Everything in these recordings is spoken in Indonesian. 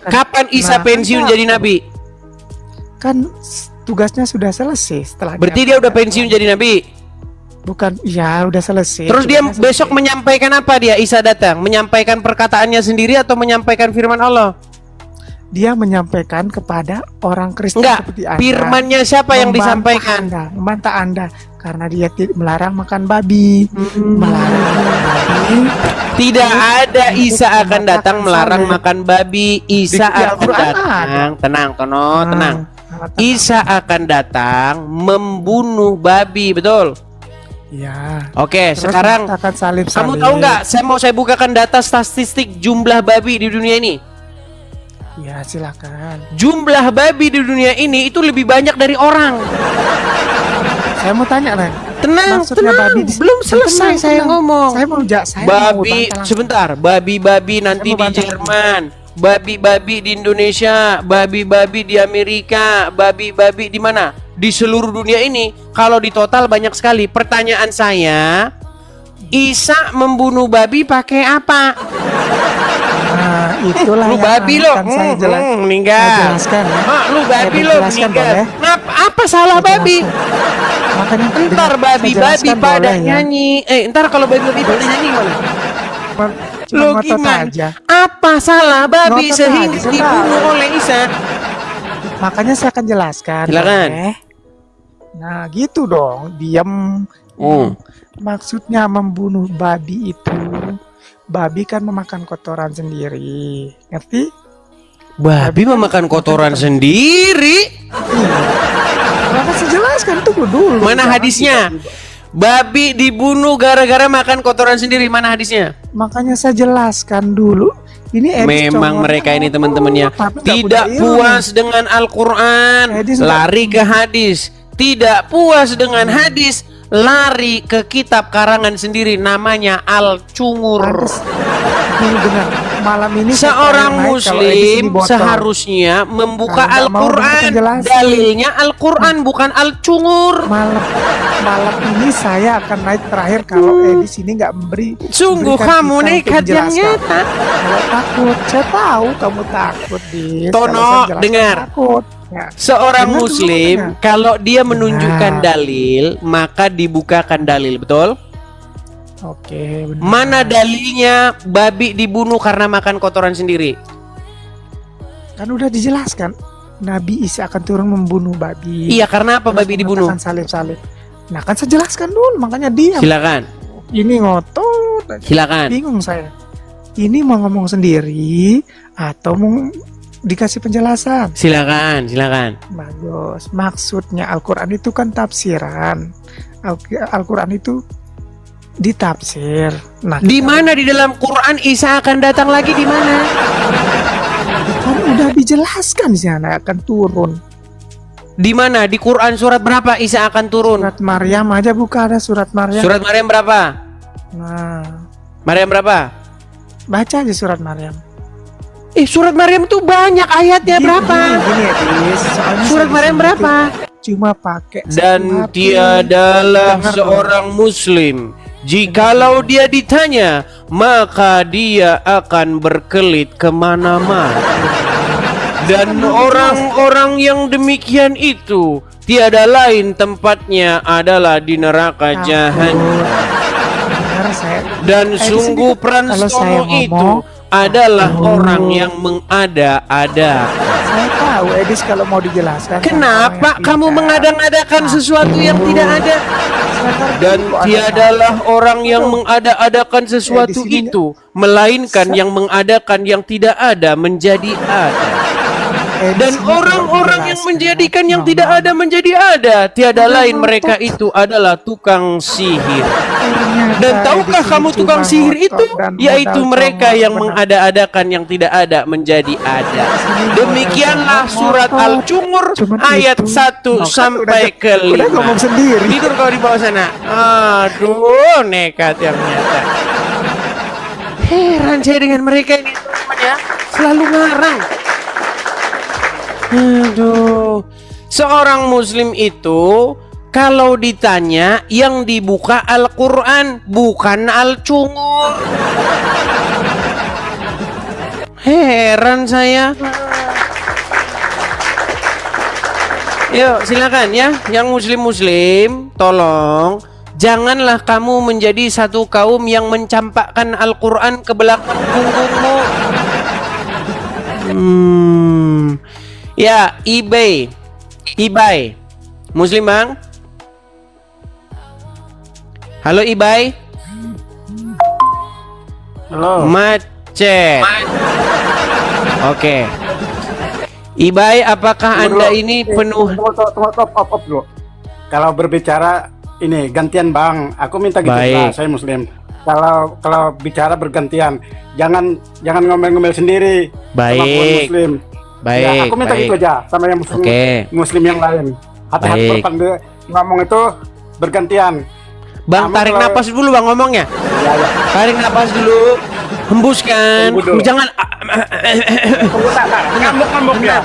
Kapan Isa pensiun jadi nabi? Kan tugasnya sudah selesai setelah. Berarti dia udah pensiun jadi nabi? Bukan, ya udah selesai. Terus dia Tugasnya besok selesai. menyampaikan apa dia? Isa datang menyampaikan perkataannya sendiri atau menyampaikan firman Allah? Dia menyampaikan kepada orang Kristen Enggak, seperti Anda. firmannya siapa yang disampaikan? Membantah Anda karena dia melarang makan babi. Melarang makan babi. Tidak ada Isa akan Untuk datang mematakan melarang salib. makan babi. Isa Di akan Al-Quran datang. Tenang, Tono, tenang. Mengatakan, Isa akan datang membunuh babi, betul? ya. Oke, Terus sekarang mengatakan salib. kamu tahu nggak? Saya bukakan data statistik jumlah babi di dunia ini. Ya, silakan. Jumlah babi di dunia ini itu lebih banyak dari orang. Saya mau tanya, Ren. Tenang, Maksudnya tenang. babi Belum selesai saya ngomong. Saya mau saya mau Babi, bantah langsung. sebentar. Babi-babi nanti mau di bantah Jerman, babi-babi di Indonesia, babi-babi di Amerika, babi-babi di mana? Di seluruh dunia ini. Kalau di total banyak sekali. Pertanyaan saya, Isa membunuh babi pakai apa? Nah, itulah Lu yang babi lo, akan saya meninggal. saya jelaskan ya. Lu babi Saya lo jelaskan meninggal. boleh? Apa salah Saya babi? Makanya Ntar saya babi-babi jelaskan pada boleh ya. nyanyi. Ntar kalau babi-babi pada nyanyi gimana? Cuma Lo ngotot gimana? aja. Apa salah babi Ngotot sehingga aja, dibunuh oleh Isa? Makanya saya akan jelaskan. Silakan. boleh? Nah, gitu dong. Diam. Maksudnya membunuh babi itu, babi kan memakan kotoran sendiri. Ngerti? Babi memakan kotoran sendiri. Maka saya jelaskan tuh dulu. Mana Jangan hadisnya? tiba-tiba. Babi dibunuh gara-gara makan kotoran sendiri. Mana hadisnya? Makanya saya jelaskan dulu. Ini edis Memang congor. mereka ini teman-temannya Tapi nggak tidak punya ilmu. puas dengan Al-Quran, Hadis lari ke hadis. Tidak puas dengan hadis, lari ke kitab karangan sendiri namanya Al-Cungur. Pantes. Dulu dengar. Malam ini Seorang saya naik kalau edis muslim ini botol. seharusnya membuka Kalau nggak mau Al-Quran. penjelasan. Dalilnya Al-Quran bukan Al-Cungur. Malam ini saya akan naik terakhir kalau edis ini nggak memberi. Sungguh memberikan kamu kita untuk nekat yang menjelaskan. nyata. Kalau takut, saya tahu kamu takut, Dis. Tono, Kalau saya jelaskan dengar. Takut. Ya. Seorang Dengar dulu, muslim dengar. kalau dia menunjukkan Dengar. dalil maka dibukakan dalil, betul? Oke, benar. Mana dalilnya babi dibunuh karena makan kotoran sendiri? Kan udah dijelaskan. Nabi Isa akan turun membunuh babi. Iya, karena apa Terus babi dibunuh? mengatakan salib-salib. Nah, kan saya jelaskan dulu, makanya diam. Silakan, Ini ngotot. silakan. Bingung saya. Ini mau ngomong sendiri atau mau dikasih penjelasan? Silakan, silakan. Bagus. Maksudnya Al-Quran itu kan tafsiran. Al-Quran itu ditafsir. Nah, Di mana di dalam Quran Isa akan datang lagi di mana? kan udah dijelaskan di sana akan turun. Di mana? Di Quran surat berapa Isa akan turun? Surat Maryam aja buka, ada surat Maryam. Surat Maryam berapa? Nah, Maryam berapa? baca aja surat Maryam. Surat Maryam tuh banyak ayatnya berapa? Gini, Edis, soalnya Surat saya Maryam di sini berapa? tuh cuma pakai Dan satu hati. tiadalah Dengar seorang muslim jikalau dia ditanya maka dia akan berkelit kemana-mana. Dan orang-orang yang demikian itu tiada lain tempatnya adalah di neraka jahanam. Dengar saya. Dan di sini sungguh kalau saya Pranstono itu ngomong, adalah orang yang mengada-ada. saya tahu Edis kalau mau dijelaskan. Kenapa saya kamu pintar. mengada-ngadakan sesuatu yang tidak ada? Dan tiadalah orang yang mengada-adakan sesuatu di sini itu, melainkan yang mengadakan yang tidak ada menjadi ada. Dan orang-orang yang menjadikan yang tidak ada menjadi ada, tiada lain mereka itu adalah tukang sihir. Dan tahukah kamu tukang sihir itu? Yaitu mereka yang mengada-adakan yang tidak ada menjadi ada. Demikianlah surat Al-Cungur ayat 1 sampai ke 5. Udah ngomong sendiri. Tidur kau di bawah sana. Aduh, nekat yang nyata. Heran saya dengan mereka ini, teman-teman ya. Selalu ngarang. Aduh. Seorang muslim itu kalau ditanya yang dibuka Al-Quran bukan Al-Cungur. Heran saya. Yuk silakan ya, yang muslim-muslim, tolong janganlah kamu menjadi satu kaum yang mencampakkan Al-Quran ke belakang punggungmu. Ya, Ibai, muslim bang? Halo Ibai. Halo. Macet. Oke. Ibai, apakah Anda ini penuh? Tunggu dulu. Kalau berbicara ini gantian bang, aku minta gitu Baik. lah, saya muslim. Kalau bicara bergantian, jangan ngomel-ngomel sendiri. Baik. Sama gua muslim. Baik. Ya, aku minta baik. gitu aja sama yang muslim, Oke. muslim yang lain. Hati-hati Baik. berpandai ngomong itu bergantian. Bang, Kamu tarik kalau- napas dulu bang ngomongnya. Ya, ya. Tarik napas dulu. Hembuskan. Tunggu dulu. Jangan. Tunggu tak. Ngamuk ya.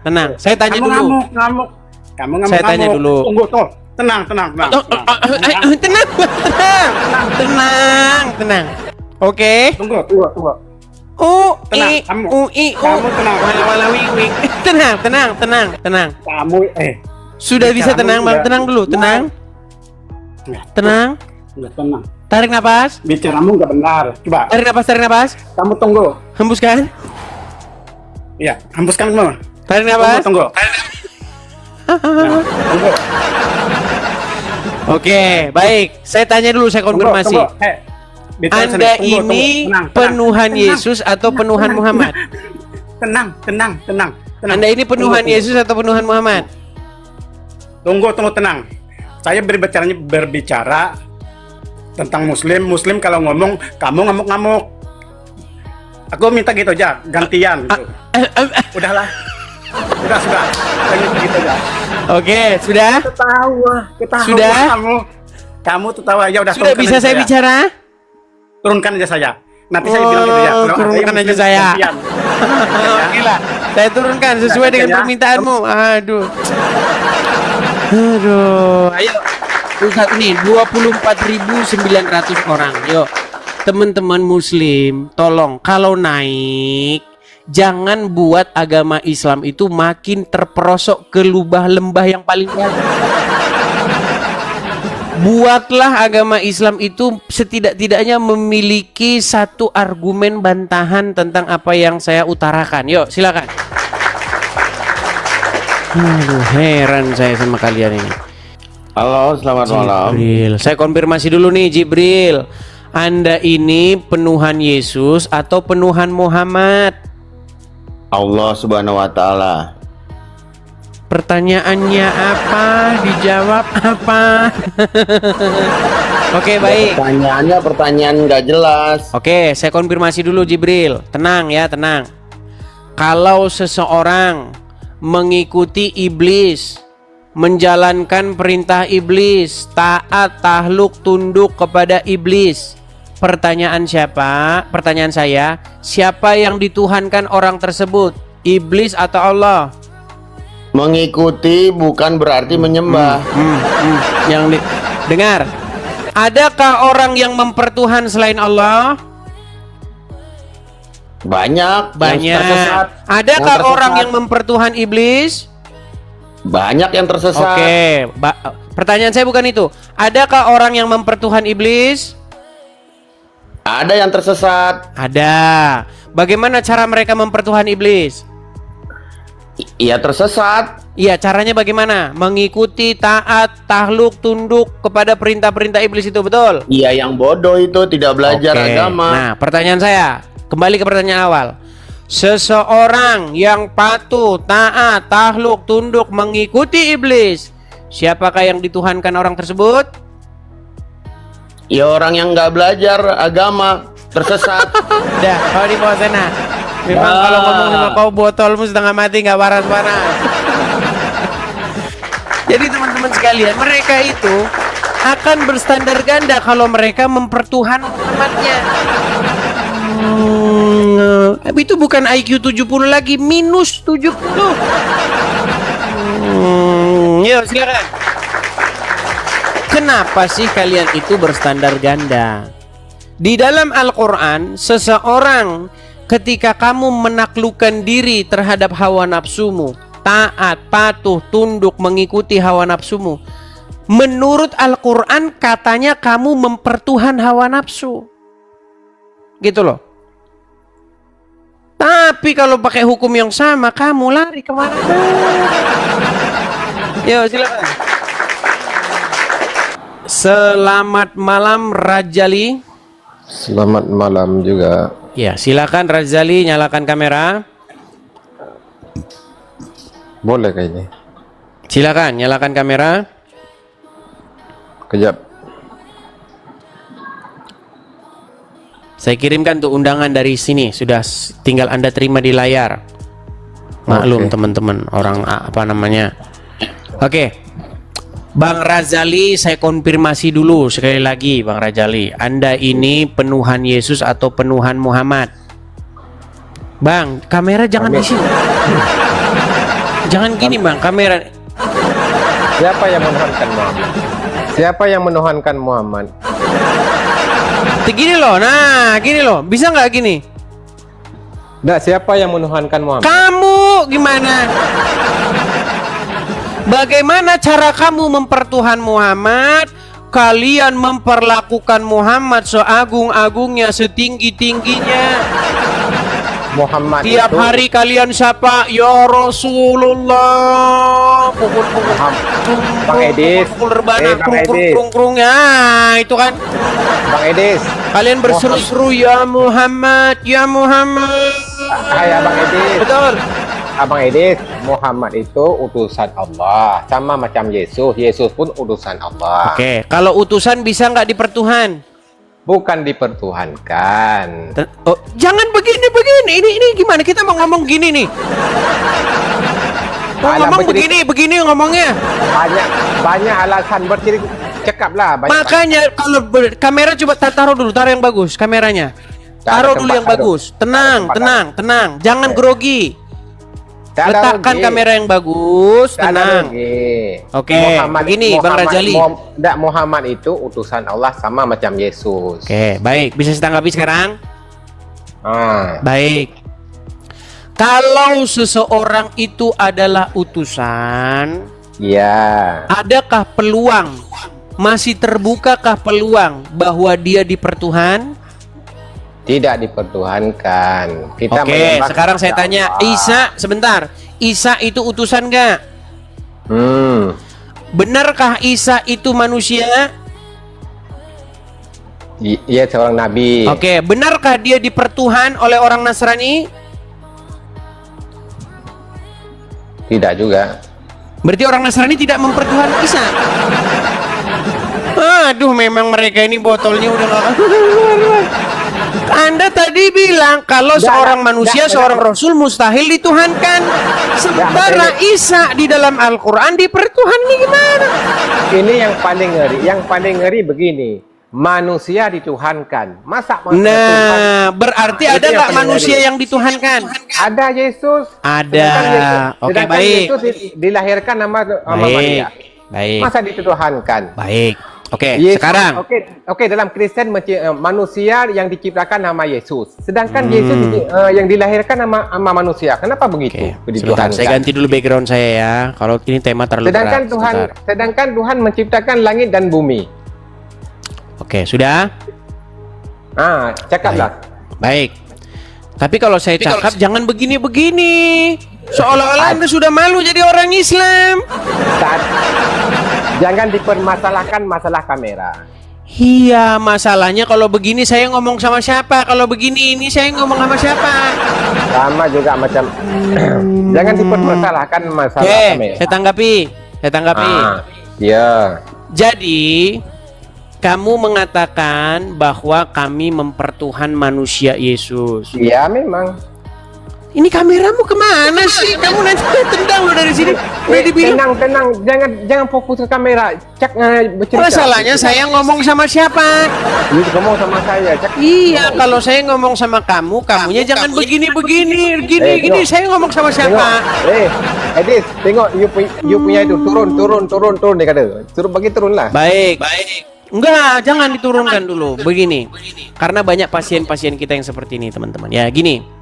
Tenang. Saya tanya Kamu dulu. ngamuk. Kamu ngamuk. Saya tanya dulu. Tunggu tuh. Tenang. Tenang. Oke. Tunggu. Tenang, kamu. Kamu tenang. Wala wing. Tenang. Kamu Sudah bisa Kamu tenang bang. udah- Tenang dulu. Tenang. Udah tenang. Tarik napas. Bicaramu nggak benar. Coba. Tarik napas. Kamu tunggu. Hembuskan. Iya, hembuskan kamu. Tarik napas. Tunggu. Nah, tunggu. Oke, baik. Saya tanya dulu, saya konfirmasi. Tunggu. Bicara Anda sendiri. Tunggu, ini tenang. penuhan Yesus atau penuhan Muhammad? Tenang. Anda ini penuhan Tunggu. Yesus atau penuhan Muhammad? Tunggu, tenang. Saya berbicara tentang muslim kalau ngomong kamu ngamuk-ngamuk. Aku minta gitu aja, gantian gitu. Udahlah. Sudah. Saya minta gitu aja. Oke, sudah? Ketawa Sudah? Kamu tertawa ya udah. Sudah turunkan bisa aja saya bicara? Turunkan aja saya. Nanti saya bilang gitu ya. Oh, Kalau ada turunkan yang aja muslim, saya. gantian. Oke lah, saya turunkan sesuai dengan Ya. permintaanmu. Aduh. Ayo. Pusat ini 24.900 orang. Yuk. Teman-teman muslim, tolong kalau naik jangan buat agama Islam itu makin terperosok ke lubah lembah yang paling dalam. Buatlah agama Islam itu setidak-tidaknya memiliki satu argumen bantahan tentang apa yang saya utarakan. Yuk, silakan. Aduh, heran saya sama kalian ini. Halo, selamat malam. Jibril, saya konfirmasi dulu nih Jibril. Anda ini penuhan Yesus atau penuhan Muhammad? Allah Subhanahu wa taala. Pertanyaannya apa? Dijawab apa? Oke, baik. Pertanyaannya pertanyaan nggak jelas. Oke, saya konfirmasi dulu Jibril. Tenang ya, tenang. Kalau seseorang mengikuti iblis, menjalankan perintah iblis, taat, tahluk, tunduk kepada iblis. Pertanyaan saya, siapa yang dituhankan orang tersebut? Iblis atau Allah? Mengikuti bukan berarti menyembah. Dengar. Adakah orang yang mempertuhan selain Allah? Banyak. Yang tersesat. Adakah Yang orang tersesat. yang mempertuhan iblis? Banyak yang tersesat. Oke, pertanyaan saya bukan itu. Adakah orang yang mempertuhan iblis? Ada yang tersesat. Ada. Bagaimana cara mereka mempertuhan iblis? Iya tersesat. Iya, caranya bagaimana? Mengikuti, taat, tahluk, tunduk kepada perintah-perintah iblis itu, betul? Iya yang bodoh itu tidak belajar Oke. agama. Nah, pertanyaan saya, kembali ke pertanyaan awal. Seseorang yang patuh, taat, tahluk, tunduk, mengikuti iblis, siapakah yang dituhankan orang tersebut? Ya orang yang nggak belajar agama tersesat. Dah, kau di bawah sana. Memang Ya. kalau ngomong sama kau botolmu setengah mati nggak waras-waras. Jadi teman-teman sekalian, mereka itu akan berstandar ganda kalau mereka mempertuhan umatnya. Itu bukan IQ 70 lagi, minus 70. Yuk silakan. Kenapa sih kalian itu berstandar ganda? Di dalam Al-Quran, seseorang ketika kamu menaklukkan diri terhadap hawa nafsumu, taat, patuh, tunduk, mengikuti hawa nafsumu, menurut Al-Quran katanya kamu mempertuhan hawa nafsu. Gitu loh. Tapi kalau pakai hukum yang sama, kamu lari kemana? Yo, silakan. Selamat malam Rajali. Selamat malam juga. Ya, silakan Rajali, nyalakan kamera. Boleh kayaknya. Silakan nyalakan kamera. Kejap. Saya kirimkan tuh undangan dari sini, sudah tinggal Anda terima di layar. Maklum teman-teman, orang apa namanya. Oke. Bang Razali, saya konfirmasi dulu sekali lagi Bang Razali. Anda ini penuhan Yesus atau penuhan Muhammad? Bang, kamera jangan di sini. Jangan gini Bang, kamera. Siapa yang menuhankan Muhammad? Siapa yang menuhankan Muhammad? Gini loh, nah gini loh, bisa nggak gini? Nggak, siapa yang menuhankan Muhammad? Kamu gimana? Bagaimana cara kamu mempertuhan Muhammad? Kalian memperlakukan Muhammad seagung-agungnya, setinggi-tingginya. Muhammad Tiap itu, hari kalian sapa ya Rasulullah, pukul-pukul Bang Edis, pukul rebana, Bang Edis, krung ya itu kan. Bang Edis, Kalian berseru-seru ya Muhammad, ya Muhammad. Hai Abang Edis. Betul. Abang Edis, Muhammad itu utusan Allah, sama macam Yesus. Yesus pun utusan Allah. Oke, kalau utusan bisa nggak dipertuhan? Bukan dipertuhankan. Oh, jangan begini. Ini gimana? Kita mau ngomong gini nih. Mau Alah, ngomong begini ngomongnya. Banyak alasan berdiri, cekaplah. Makanya kalau kamera coba taruh dulu, taruh yang bagus kameranya. Taruh dulu yang bagus. Tenang. Jangan grogi. Letakkan kamera yang bagus, tenang. Oke, begini Bang Rajali. Muhammad itu utusan Allah sama macam Yesus. Oke, baik. Bisa saya tanggapi sekarang? Baik. Kalau seseorang itu adalah utusan, ya. Adakah peluang, masih terbukakah peluang bahwa dia dipertuhan? Tidak dipertuhankan. Kita Oke, sekarang saya tanya Isa, sebentar. Isa itu utusan nggak? Benarkah Isa itu manusia? Iya, seorang nabi. Oke, benarkah dia dipertuhan oleh orang Nasrani? Tidak juga. Berarti orang Nasrani tidak mempertuhan Isa. Aduh, memang mereka ini botolnya udah nggak. Anda tadi bilang kalau seorang manusia, seorang rasul mustahil dituhankan. Sementara Isa di dalam Al-Quran dipertuhan, nih gimana? Ini yang paling ngeri. Yang paling ngeri begini. Manusia dituhankan. Masa manusia Nah, berarti ada nggak manusia yang dituhankan? Ada Yesus. Ada. Oke, Sedangkan baik. Yesus dilahirkan nama Maria. Baik. Masa dituhankan? Baik. Oke, Yesus, sekarang. Oke, dalam Kristen manusia yang diciptakan nama Yesus. Sedangkan Yesus yang dilahirkan nama manusia. Kenapa begitu? Oke, sebentar, saya ganti dulu background saya ya. Kalau ini tema terlalu berat. Sedangkan Tuhan menciptakan langit dan bumi. Oke, sudah? Cakaplah. Baik. Tapi kalau saya cakap jangan begini-begini. Seolah-olah Anda sudah malu jadi orang Islam. Jangan dipermasalahkan masalah kamera. Iya, masalahnya kalau begini saya ngomong sama siapa? Kalau begini ini saya ngomong sama siapa? Sama juga macam jangan dipermasalahkan masalah kamera. Saya tanggapi. Iya. Jadi kamu mengatakan bahwa kami mempertuhan manusia Yesus. Iya, memang. Ini kameramu kemana sih? Kamu nanti tendang lo dari sini. Tenang, jangan fokus ke kamera. Bercerita. Masalahnya saya ngomong sama siapa? Lu ngomong sama saya. Iya, kalau saya ngomong sama kamu, kamunya jangan begini. Gini. Saya ngomong sama siapa? Edis, tengok you punya itu turun dia kata. Suruh bagi turun lah. Baik. Enggak, jangan diturunkan dulu. Begini. Karena banyak pasien-pasien kita yang seperti ini, teman-teman. Ya, gini.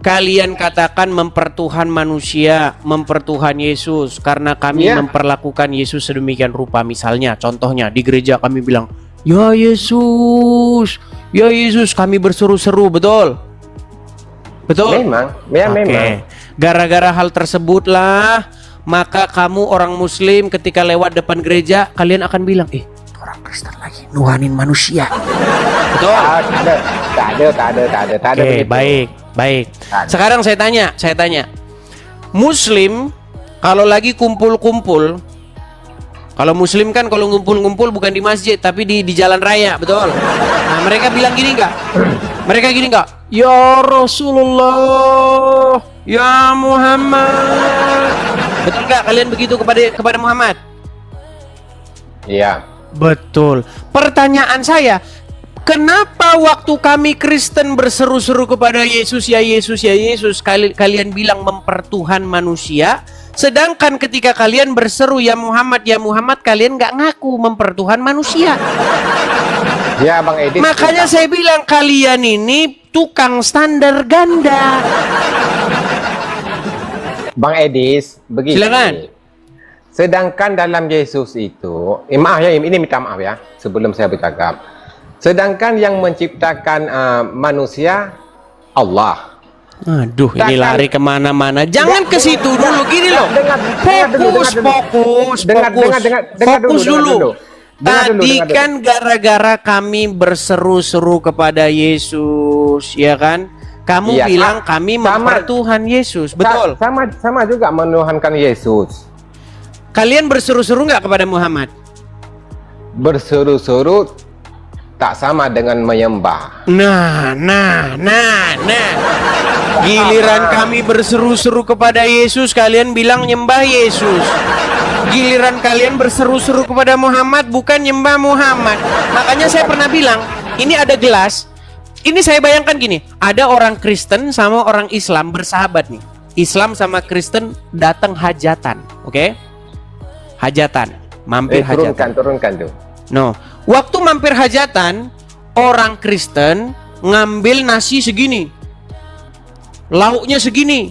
kalian katakan mempertuhan manusia, mempertuhan Yesus karena kami Iya. memperlakukan Yesus sedemikian rupa. Misalnya, contohnya di gereja kami bilang, ya Yesus, kami berseru-seru, betul? Betul? Memang, ya Oke. memang. Gara-gara hal tersebutlah, maka kamu orang Muslim ketika lewat depan gereja, kalian akan bilang, orang Kristen lagi nuhanin manusia. Betul? Ah, tak ada Oke, begitu. baik. Ada. Sekarang saya tanya. Muslim kalau lagi kumpul-kumpul, kalau Muslim kan kalau ngumpul-ngumpul bukan di masjid tapi di jalan raya, betul? Nah, mereka bilang gini enggak? Mereka gini enggak? Ya Rasulullah, ya Muhammad. Betul enggak kalian begitu kepada Muhammad? Iya. Betul. Pertanyaan saya, kenapa waktu kami Kristen berseru-seru kepada Yesus, ya Yesus, ya Yesus, kalian bilang mempertuhan manusia, sedangkan ketika kalian berseru ya Muhammad, kalian nggak ngaku mempertuhan manusia. Ya Bang Edi. Makanya saya bilang kalian ini tukang standar ganda. Bang Edis, begini. Silakan. Sedangkan dalam Yesus itu, maaf ya, ini minta maaf ya, sebelum saya bercakap. Sedangkan yang menciptakan manusia, Allah. Aduh, ini Takkan- lari kemana-mana. Jangan ke situ dulu, gini loh. Fokus dulu. Tadi kan gara-gara kami berseru-seru kepada Yesus, ya kan? Kamu Iya, bilang kami sama. mempertuhan Yesus, betul? Sama juga menuhankan Yesus. Kalian berseru-seru nggak kepada Muhammad? Berseru-seru tak sama dengan menyembah. Nah. Giliran kami berseru-seru kepada Yesus, kalian bilang nyembah Yesus. Giliran kalian berseru-seru kepada Muhammad, bukan nyembah Muhammad. Makanya saya pernah bilang, ini ada gelas. Ini saya bayangkan gini, ada orang Kristen sama orang Islam bersahabat nih. Islam sama Kristen datang hajatan, oke? Hajatan, mampir hajatan. Turunkan tuh. No, waktu mampir hajatan, orang Kristen ngambil nasi segini, lauknya segini,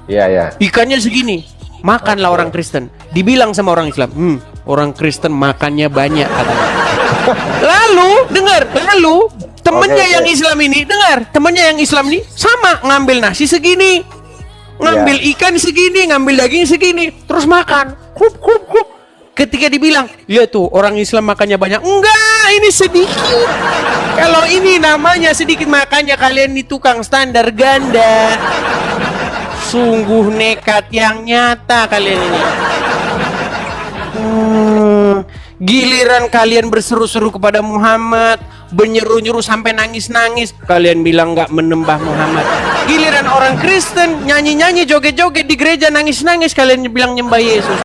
Iya. ikannya segini, makanlah orang Kristen. Dibilang sama orang Islam, orang Kristen makannya banyak. Katanya. Lalu temennya Oke. yang Islam ini temennya yang Islam ini sama ngambil nasi segini, ngambil ikan segini, ngambil daging segini, terus makan. Hup. Ketika dibilang, ya tuh orang Islam makannya banyak. Enggak, ini sedikit. Kalau ini namanya sedikit, makanya kalian ini tukang standar ganda. Sungguh nekat yang nyata kalian ini. Giliran kalian berseru-seru kepada Muhammad, menyeru-nyeru sampai nangis-nangis, kalian bilang nggak menembah Muhammad. Giliran orang Kristen nyanyi-nyanyi, joget-joget di gereja, nangis-nangis, kalian bilang nyembah Yesus.